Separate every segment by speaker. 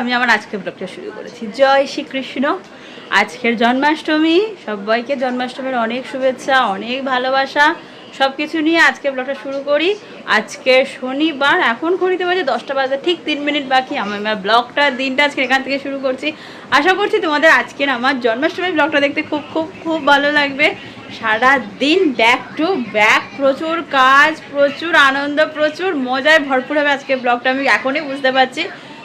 Speaker 1: আমি আমার আজকের ব্লগটা শুরু করেছি। জয় শ্রীকৃষ্ণ। আজকের জন্মাষ্টমী, সবাইকে জন্মাষ্টমীর অনেক শুভেচ্ছা, অনেক ভালোবাসা, সব কিছু নিয়ে আজকে ব্লগটা শুরু করি। আজকে শনিবার, এখন ঘড়িতে বাজে 10টা বাজে, ঠিক 3 মিনিট বাকি। আমার ব্লগটা দিনটা আজকে এখান থেকে শুরু করছি। আশা করছি তোমাদের আজকের আমার জন্মাষ্টমীর ব্লগটা দেখতে খুব খুব খুব ভালো লাগবে। সারা দিন ব্যাক টু ব্যাক, প্রচুর কাজ, প্রচুর আনন্দ, প্রচুর মজায় ভরপুর হবে আজকে ব্লগটা, আমি এখনই বুঝতে পারছি।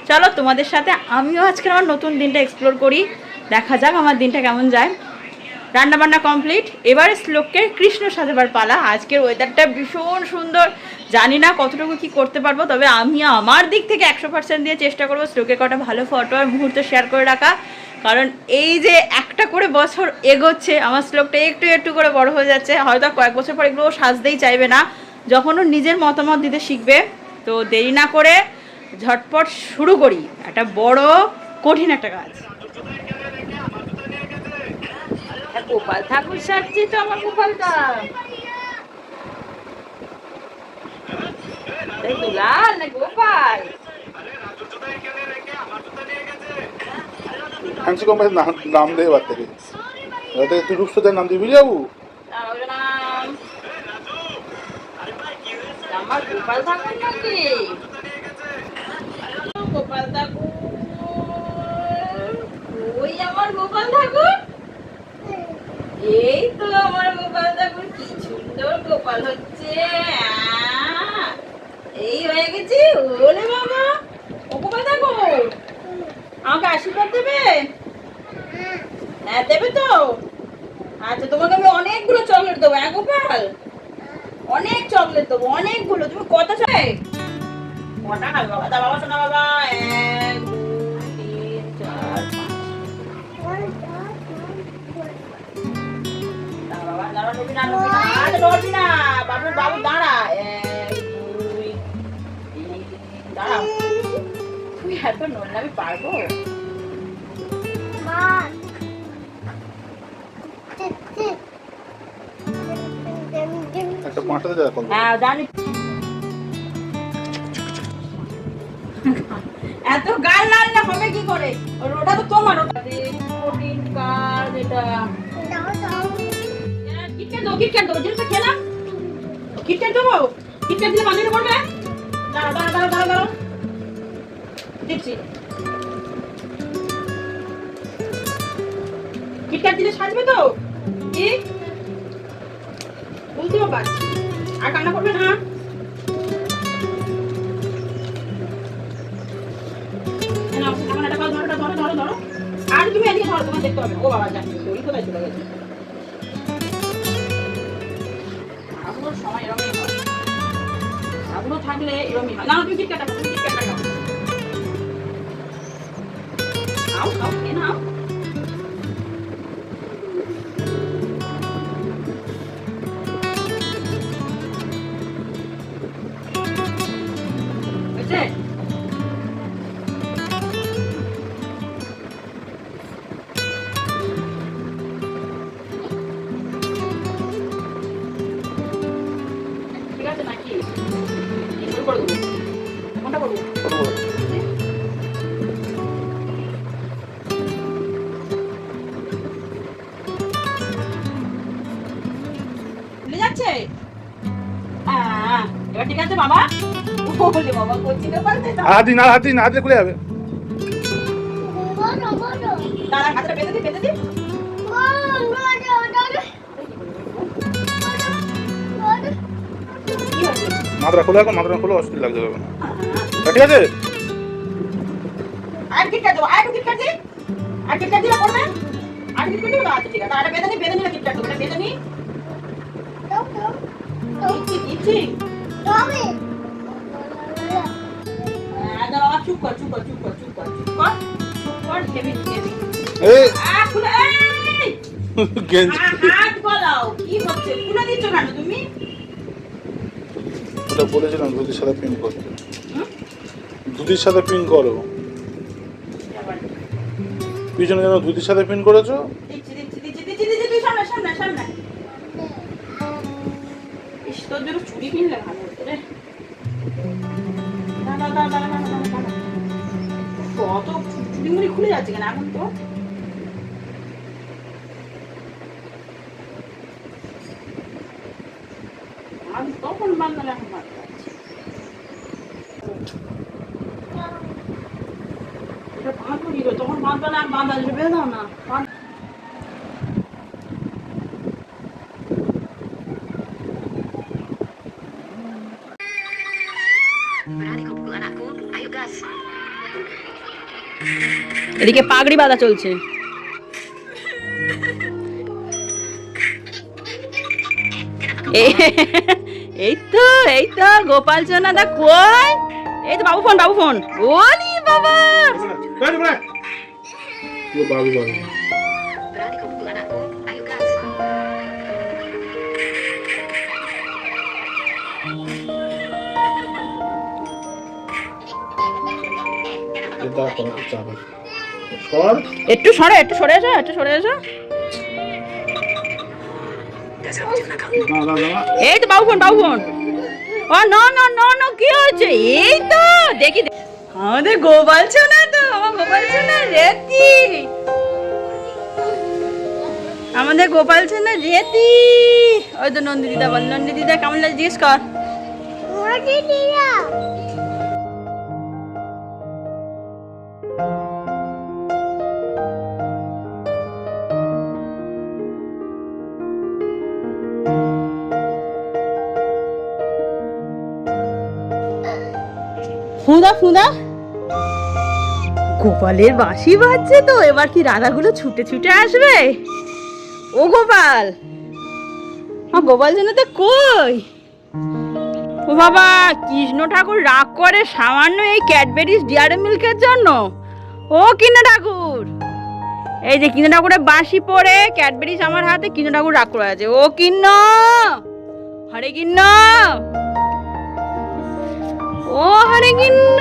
Speaker 1: চলো তোমাদের সাথে আমিও আজকে আমার নতুন দিনটা এক্সপ্লোর করি, দেখা যাক আমার দিনটা কেমন যায়। রান্নাবান্না কমপ্লিট, এবারে শ্লোককে কৃষ্ণ সাজাবার পালা। আজকের ওয়েদারটা ভীষণ সুন্দর, জানি না কতটুকু কি করতে পারবো, তবে আমি আমার দিক থেকে 100% দিয়ে চেষ্টা করবো শ্লোকে কটা ভালো ফটো আর মুহূর্ত শেয়ার করে রাখা। কারণ এই যে একটা করে বছর এগোচ্ছে, আমার শ্লোকটা একটু একটু করে বড় হয়ে যাচ্ছে, হয়তো কয়েক বছর পর এগুলো সাজতেই চাইবে না, যখন ও নিজের মতামত দিতে শিখবে। তো দেরি না করে ঝটপট শুরু করি, একটা বড় কঠিন একটা কাজ। গোপাল ঠাকুর সাজছি তো আমার গোপালটা, লাল না গোপাল।
Speaker 2: ফ্যান্সি কোম্পানির নাম দেয় বাচ্চাকে, তুই রূপসজ্জার নাম দিবি যাবো।
Speaker 1: আমার গোপাল ঠাকুর নাকি? গোপাল ঠাকুর, ওই আমার গোপাল ঠাকুর, এই তো আমার গোপাল ঠাকুর, কি সুন্দর গোপাল হচ্ছে। এই হয়ে গেছি। ওরে বাবা, ও গোপাল ঠাকুর আমাকে আশীর্বাদ দেবে? হ্যাঁ দেবে তো। আচ্ছা, তোমাকে আমি অনেকগুলো চকলেট দেবো। হ্যাঁ গোপাল, অনেক চকলেট দেবো, অনেকগুলো। তুমি কত চাই? কটা খাবে বাবা? দা বাবা, শোনা বাবা। 1 2 3 4 5। বাবা দাঁড়া, নবী না, নবী না, আরে নবী না বাবু, বাবু দাঁড়া। 1 2 3 দাঁড়া। তুই এত নড়লে আমি পারবো?
Speaker 2: একটা পাঁচটাতে যা করবো।
Speaker 1: হ্যাঁ জানি। এত গাল নাড়লে হবে কি করে? ওটা তো তোমার, ওটা প্রোটিন কার্ড। এটা কিটক্যাট দাও, কিটক্যাট দাও, জিনিসটা খেলাম। কিটক্যাট দেবো? কিটক্যাট দিলে বাঁধিয়ে পড়বে। দাঁড়া দাঁড়া দাঁড়া দাঁড়া দাঁড়া, দিচ্ছি। কিটক্যাট দিলে সাজবে তো? কি বলতে বাবা? আর কান্না করবে না। আর তুমি এদিকে ধরো, তোমার দেখতে হবে। ও বাবা, যাচ্ছে দড়ি কোথায় চলে গেছে? আগুলোর সময় এরমই হয়, আগুলো থাকলে এরমই হয়। না তুমি কিটক্যাটটা খাও, তুমি কিটক্যাটটা খাও। খাও খাও, খেয়ে নাও। হয়েছে? ঠিক আছে নাকি? শুরু করে দেবো? কোনটা করবো? ভুলে যাচ্ছে? এবার ঠিক আছে বাবা? বলে বাবা করছি না, পারতে না।
Speaker 2: হাতি না, হাতি না, হাতে খুলে যাবে।
Speaker 1: দাদা হাতটা বেঁধে দি, বেঁধে দি। কি হচ্ছে?
Speaker 2: মাথাটা খোলো, এখন মাথাটা খোলো, অস্থির লাগছে এখন। ঠিক আছে,
Speaker 1: আর কিটক্যাট দেবো, আর কিটক্যাট দি, আর কিটক্যাট দিলে পড়বে। আর কিটক্যাট দিবো? আচ্ছা ঠিক আছে, আর বেঁধে নি, বেঁধে নিলে কিটক্যাট দেবো, বেঁধে নি। দিচ্ছি দিচ্ছি। হ্যাঁ দাও বাবা, চুপ কর, চুপ কর, চুপ কর, চুপ কর, চুপ কর, চুপ কর, হেবি হেবি।
Speaker 2: এই
Speaker 1: খুলে, এই
Speaker 2: গেঞ্জি
Speaker 1: হাত বলাও, কি হচ্ছে? খুলে দিচ্ছ কেন তুমি?
Speaker 2: ওটা বলেছিলাম দুধের সাথে পিন করতে, দুধের সাথে পিন করো। পিছনে যেন দুধের সাথে পিন করেছো।
Speaker 1: দিচ্ছি দিচ্ছি দিচ্ছি দিচ্ছি দিচ্ছি, তুই সামনে সামনে সামনে। ইস, তোর জন্য চুড়ি কিনলে ভালো হতো রে। দাঁড়া দাঁড়া দাঁড়া দাঁড়া দাঁড়া। অত চুড়িমুড়ি খুলে যাচ্ছে কেন এখন তো? আমি তখন বান্ধব এখন মারতে পারছি। এটা বাঁধবো কি করে? তখন বাঁধবে না, বাঁধা আসবে, বেঁধে দাও না। এদিকে পাগড়ি বাঁধা চলছে। এই তো গোপাল সোনা দা কই? এই তো বাবু ফোন ওলি বাবা। একটু সরে এসো। এই তো বাবু ফোন ও নো কি হচ্ছে? এই তো দেখি আমাদের গোপাল সোনা তো, আমার গোপাল সোনা রেতি, আমাদের গোপাল সোনা রেতি। ওই তো নন্দি দিদা বল, নন্দি দিদা কেমন লাগে জিজ্ঞেস কর। ফুদা গোপালের বাঁশি বাজছে তো, এবার কি রাধাগুলো ছুটে আসবে? ও গোপাল যেন তো কই? ও বাবা, কৃষ্ণ ঠাকুর রাগ করে সামান্য এই ক্যাডবেরিজ ডিয়ারি মিল্কের জন্য। ও কৃষ্ণ ঠাকুর, এই যে কৃষ্ণ ঠাকুরের বাঁশি পড়ে ক্যাডবেরিজ আমার হাতে, কৃষ্ণ ঠাকুর রাগ করে আছে। ও কৃষ্ণ, হরে কৃষ্ণ, ও হরে কৃষ্ণ।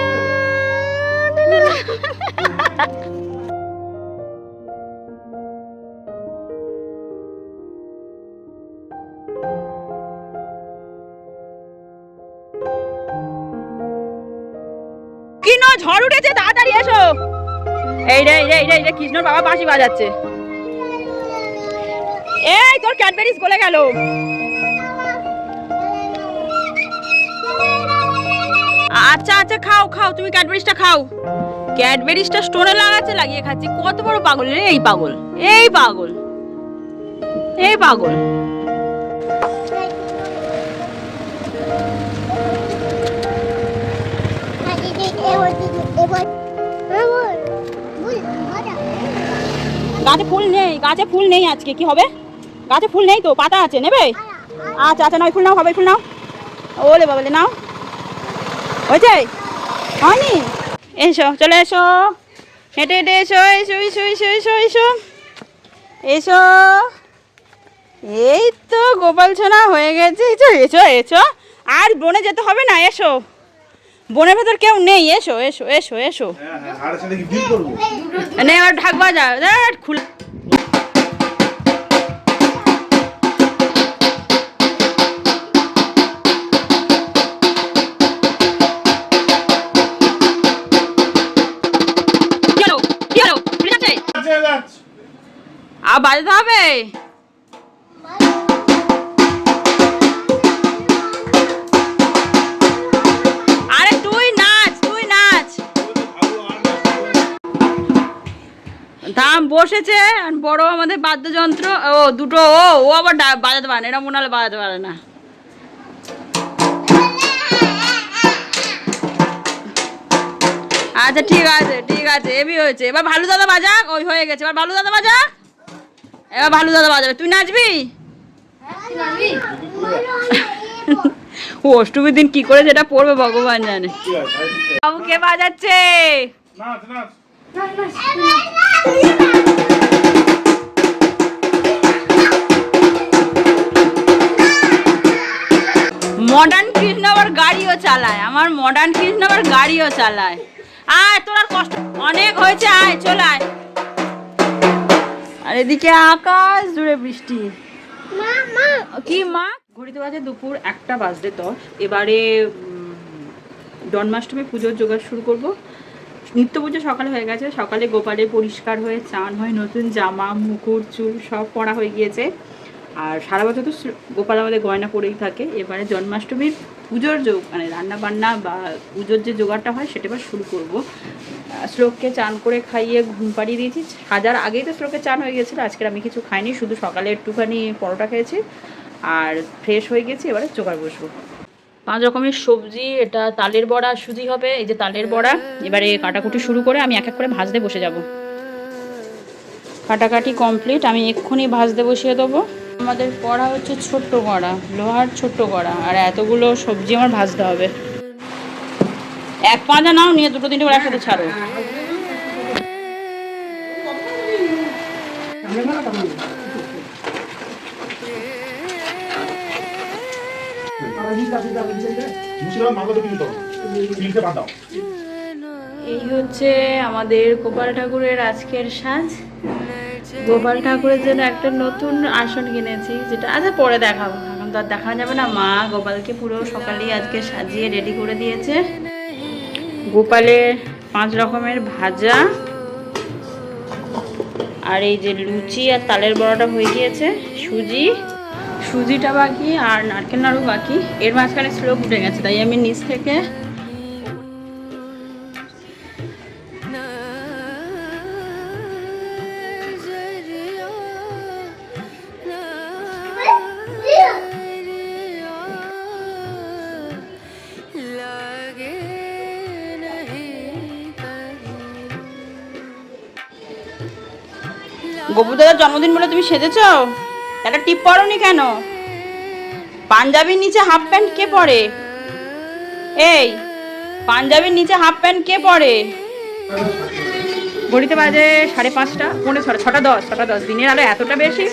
Speaker 1: কিনো ঝড় উঠেছে, তাড়াতাড়ি এসো। এই রে কৃষ্ণর বাবা বাঁশি বাজাচ্ছে। এই তোর ক্যাডবেরিজ গলে গেল। আচ্ছা খাও, তুমি ক্যাডবেরিজটা খাও। ক্যাডবেরিজটা স্টোনে লাগিয়ে খাচ্ছি। কত বড় পাগল রে এই পাগল। গাছে ফুল নেই আজকে, কি হবে? গাছে ফুল নেই তো, পাতা আছে, নেবে? আচ্ছা নাও, ফুল নাও, হবে ফুল নাও। ওলে বাবা, নাও। হয়েছে? হয়নি? এসো, চলে এসো, হেঁটে এসো। এই তো গোপাল সোনা হয়ে গেছে। এসো। আর বনে যেতে হবে না, এসো। বনের ভেতর কেউ নেই, এসো। নে আর ঢাক বাজা, খুলে। আর বাজাতে হবে। আরে তুই নাচ। দাম বসেছে বড় আমাদের বাদ্যযন্ত্র, ও দুটো, ও আবার বাজাতে পারে না, এটা মনে হলে বাজাতে পারে না। আচ্ছা ঠিক আছে, এবি হয়েছে। এবার ভালু দাদা বাজা, ওই হয়ে গেছে। এবার ভালু দাদা বাজা, বাজাবে। তুই নাচবি? অষ্টমীর দিন কি করে যেটা পড়বে ভগবান জানে। বাবু কে বাজাচ্ছে? মডার্ন কৃষ্ণ আবার গাড়িও চালায়, আমার মডার্ন কৃষ্ণ আবার গাড়িও চালায়। আয়, তোর আর কষ্ট অনেক হয়েছে, আয় চল আয়। আর এদিকে আকাশ জুড়ে বৃষ্টি। কি মা? ঘড়িতে বাজে দুপুর 1:10। এবারে জন্মাষ্টমী পুজোর জোগাড় শুরু করব। নিত্য পুজো সকালে হয়ে গেছে। সকালে গোপালের পরিষ্কার হয়ে চান হয়ে নতুন জামা মুকুট চুল সব পরা হয়ে গিয়েছে। আর সারা বছর তো গোপাল আমাদের গয়না পরেই থাকে। এবারে জন্মাষ্টমীর পুজোর মানে রান্না বান্না বা পুজোর যে জোগাড়টা হয় সেটা এবার শুরু করবো। শ্লোককে চান করে খাইয়ে ঘুম পাড়িয়ে দিয়েছি। সাজার আগেই তো শ্লোকের চান হয়ে গেছিলো। আজকের আমি কিছু খাইনি, শুধু সকালে একটুখানি পরোটা খেয়েছি আর ফ্রেশ হয়ে গেছি। এবারে জোগাড় বসবো। 5 রকমের সবজি, এটা তালের বড়া সুজি হবে, এই যে তালের বড়া। এবারে কাটাকুটি শুরু করে আমি এক এক করে ভাজতে বসে যাব। কাটাকাটি কমপ্লিট, আমি এক্ষুনি ভাজতে বসিয়ে দেবো। আমাদের কড়া হচ্ছে ছোট্ট কড়া, লোহার ছোট্ট কড়া, আর এতগুলো সবজি আমার ভাজতে হবে। এক পাঁজা নাও, নিয়ে 2-3টে করে একসাথে ছাড়ো। এই হচ্ছে আমাদের গোপাল ঠাকুরের আজকের সাজ। গোপাল ঠাকুরের জন্য একটা নতুন আসন কিনেছি, যেটা আচ্ছা পরে দেখাবো, এখন তো আর দেখানো যাবে না। মা গোপালকে পুরো সকালেই আজকে সাজিয়ে রেডি করে দিয়েছে। গোপালের 5 রকমের ভাজা আর এই যে লুচি আর তালের বড়াটা হয়ে গিয়েছে। সুজিটা বাকি আর নারকেল নাড়ু বাকি। এর মাঝখানে শ্লোক উঠে গেছে, তাই আমি নিচ থেকে গোপু দাদার জন্মদিন বলে তুমি সেজেছো? একটা টিপ পরোনি কেন? পাঞ্জাবির নিচে হাফ প্যান্ট কে পরে? এই পাঞ্জাবির নিচে হাফ প্যান্ট কে পরে? ঘড়িতে বাজে 5:30, 6:10। দিনের আলো এতটা বেশি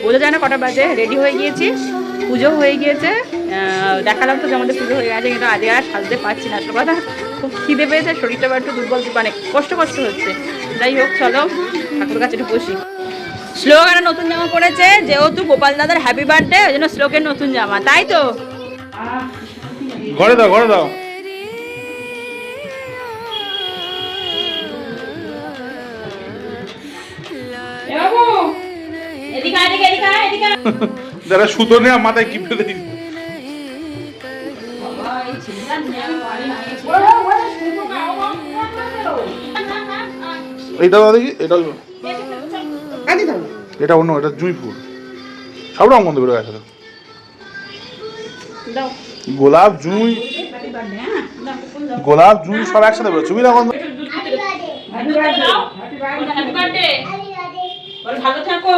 Speaker 1: বোঝা যায় না কটা বাজে। রেডি হয়ে গিয়েছি, পুজো হয়ে গিয়েছে। দেখালাম তো যে আমাদের পুজো হয়ে গেছে, কিন্তু আজকে আর সাজতে পারছি না। আসল কথা খুব খিদে পেয়েছে, শরীরটা একটু দুর্বল, মানে কষ্ট হচ্ছে। যাই হোক, চলো ঠাকুর কাছে একটু বসি। শ্লোক একটা নতুন জামা পরেছে, যেহেতু গোপাল দাদার হ্যাপি বার্থডে, ওই জন্য শ্লোকের নতুন জামা, তাই তো?
Speaker 2: ঘরে দাও যারা সুতো নেয়া মাথায় কি ফেলে দিন। এইটা দেখি, এটা অন্য, এটা জুঁই ফুল, সব রকম গন্ধ বেরো গেছে। গোলাপ জুঁই সব একসাথে বেরোচ্ছে, বুঝলা গন্ধ।
Speaker 1: ভালো থাকো।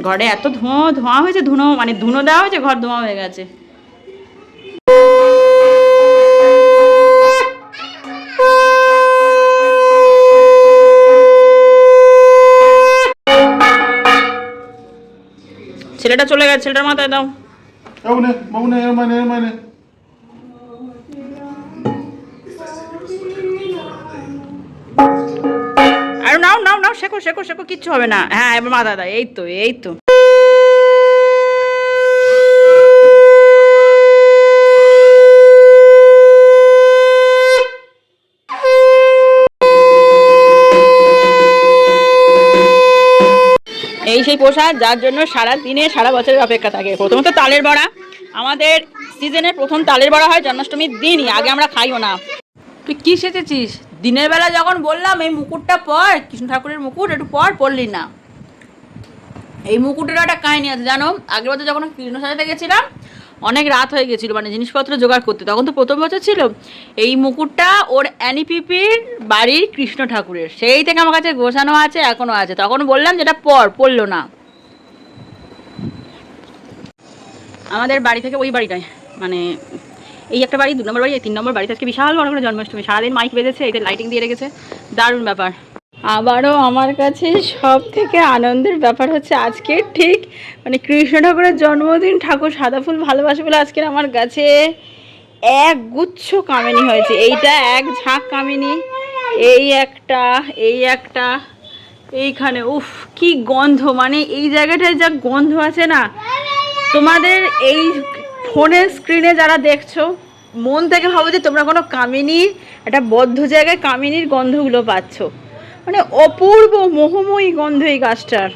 Speaker 1: ঘরে এত ধোঁয়া হয়েছে, মানে ধুনো দেওয়া হয়েছে, ঘর ধোঁয়া হয়ে গেছে। ছেলেটা চলে গেছে, ছেলেটার মাথায় দাও। আর নাও, শেখো, কিচ্ছু হবে না। হ্যাঁ, এবার মাথায় দাও। এই তো এই সেই প্রসাদ যার জন্য সারা দিনে সারা বছরের অপেক্ষা থাকে। প্রথমত তালের বড়া, আমাদের সিজনের প্রথম তালের বড়া হয় জন্মাষ্টমীর দিনই, আগে আমরা খাইও না। তুই কি সেচেছিস? দিনের বেলা যখন বললাম এই মুকুটটা পর, কৃষ্ণ ঠাকুরের মুকুট, একটু পরলি না। এই মুকুটের একটা কাহিনী আছে জানো। আগের বছর যখন কৃষ্ণ সাজাতে গেছিলাম, অনেক রাত হয়ে গেছিলো, মানে জিনিসপত্র জোগাড় করতে। তখন তো প্রথম বছর ছিল। এই মুকুটটা ওর অ্যানিপিপির বাড়ির কৃষ্ণ ঠাকুরের, সেই থেকে আমার কাছে গোছানো আছে, এখনও আছে। তখন বললাম যেটা পড়লো না। আমাদের বাড়ি থেকে ওই বাড়িটায়, মানে এই একটা বাড়ি, 2 নম্বর বাড়ি, এই 3 নম্বর বাড়িতে আজকে বিশাল বড় করে জন্মাষ্টমী। সারাদিন মাইক বেজেছে, এটা লাইটিং দিয়ে রেখেছে, দারুণ ব্যাপার। আবারও আমার কাছে সব থেকে আনন্দের ব্যাপার হচ্ছে আজকে ঠিক মানে কৃষ্ণ ঠাকুরের জন্মদিন, ঠাকুর সাদা ফুল ভালোবাসে বলে আজকের আমার কাছে এক গুচ্ছ কামিনী হয়েছে। এইটা এক ঝাঁক কামিনী, এই একটা, এইখানে উফ কি গন্ধ, মানে এই জায়গাটায় যা গন্ধ আছে না, তোমাদের এই ফোনের স্ক্রিনে যারা দেখছো মন থেকে ভাবো যে তোমরা কোনো কামিনীর একটা বদ্ধ জায়গায় কামিনীর গন্ধগুলো পাচ্ছ, মানে অপূর্ব মোহময়ী গন্ধ এই গাছটার।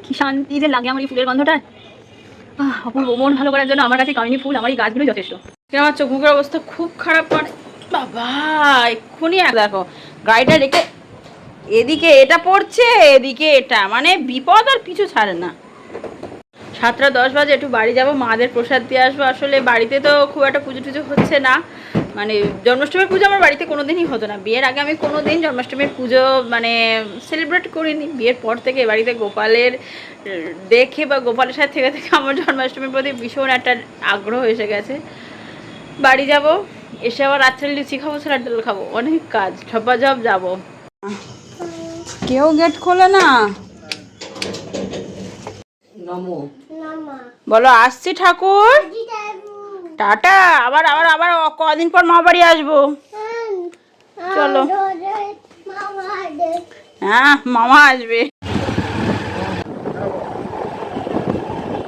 Speaker 1: কি শান্তি যে লাগে আমার এই ফুলের গন্ধটা, অপূর্ব। মন ভালো করার জন্য আমার কাছে কামিনী ফুল, আমার এই গাছগুলো যথেষ্ট। আমার চোখ মুখের অবস্থা খুব খারাপ, মানে বাবা এক্ষুনি দেখো গাড়িটা রেখে এদিকে এটা পড়ছে এদিকে এটা, মানে বিপদ আর পিছু ছাড়ে না। 7:10 বাজে, একটু বাড়ি যাব, মাদের প্রসাদ দিয়ে আসবো। আসলে বাড়িতে তো খুব একটা পুজো টুজো হচ্ছে না, মানে জন্মাষ্টমীর পুজো আমার বাড়িতে কোনো দিনই হতো না। বিয়ের আগে আমি কোনো দিন জন্মাষ্টমীর পুজো মানে সেলিব্রেট করিনি। বিয়ের পর থেকে বাড়িতে গোপালের দেখে বা গোপালের সাথে থেকে থেকে আমার জন্মাষ্টমীর প্রতি ভীষণ একটা আগ্রহ এসে গেছে। বাড়ি যাব, এসে আবার রাত্রে লুচি খাবো, ছোলার ডাল খাবো, অনেক কাজ, ঝপাঝপ যাবো। কেউ গেট খোলে না, বলো আসছি ঠাকুর, টাটা। আবার আবার আবার কদিন পর মা বাড়ি আসবো, চলো। হ্যাঁ মামা আসবে।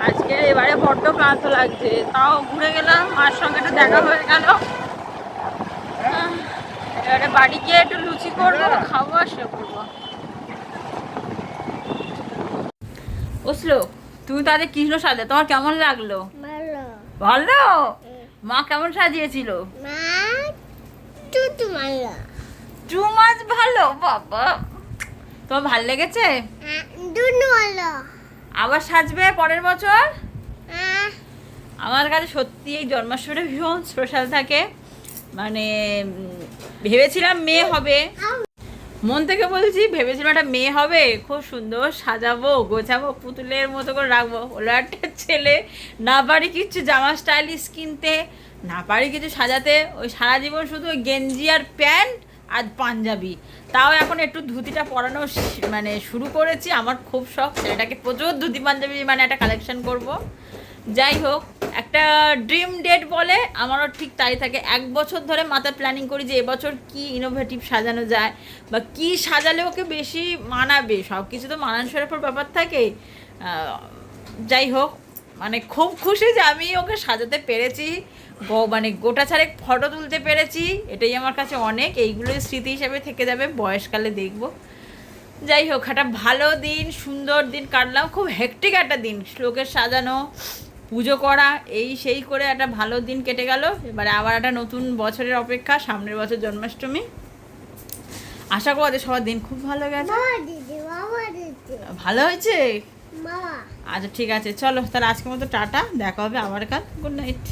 Speaker 1: আজকে এবারে বড্ড ক্লান্ত লাগছে, তাও ঘুরে গেলাম, মার সঙ্গে একটু দেখা হয়ে গেল। এবারে বাড়ি গিয়ে একটু লুচি করবো, খাবো আর শুয়ে পড়বো। বুঝলো, তুমি তো আজ কৃষ্ণ সাজে, তোমার কেমন লাগলো? ভালো। মা কেমন সাজিয়েছিল? টু মাছ ভালো, বাবা তোমার ভাল লেগেছে? আবার সাজবে পরের বছর? আমার কাছে সত্যি এই জন্মাষ্টমীটা ভীষণ স্পেশাল থাকে, মানে ভেবেছিলাম মেয়ে হবে, মন থেকে বলছি, ভেবেছিলাম একটা মেয়ে হবে, খুব সুন্দর সাজাবো গোছাবো পুতুলের মতো করে রাখবো। ওরা একটা ছেলে, না পারি কিচ্ছু জামা স্টাইলিশ কিনতে, না পারি কিছু সাজাতে, ওই সারা জীবন শুধু ওই গেঞ্জি আর প্যান্ট আর পাঞ্জাবি। তাও এখন একটু ধুতিটা পরানো মানে শুরু করেছি, আমার খুব শখ ছেলেটাকে প্রচুর ধুতি পাঞ্জাবি মানে একটা কালেকশন করব। যাই হোক, একটা ড্রিম ডেট বলে আমারও ঠিক তাই থাকে। 1 বছর ধরে মাথায় প্ল্যানিং করি যে এবছর কি ইনোভেটিভ সাজানো যায় বা কি সাজালে ওকে বেশি মানাবে। সব কিছু তো মানানসইয়ের উপর ব্যাপার থাকে। যাই হোক, মানে খুব খুশি যে আমি ওকে সাজাতে পেরেছি, মানে গোটা ছাড়েক ফটো তুলতে পেরেছি, এটাই আমার কাছে অনেক। এইগুলোই স্মৃতি হিসেবে থেকে যাবে, বয়সকালে দেখব। যাই হোক, একটা ভালো দিন, সুন্দর দিন কাটলাম, খুব হেক্টিক একটা দিন, শ্লোকের সাজানো, পুজো করা, এই সেই করে একটা ভালো দিন কেটে গেল। এবারে আবার একটা নতুন বছরের অপেক্ষা, সামনের বছর জন্মাষ্টমী। আশা করি সবার দিন খুব ভালো গেছে। ভালো হয়েছে? আচ্ছা ঠিক আছে, চলো তাহলে আজকের মতো টাটা, দেখা হবে আবার কাল, গুড নাইট।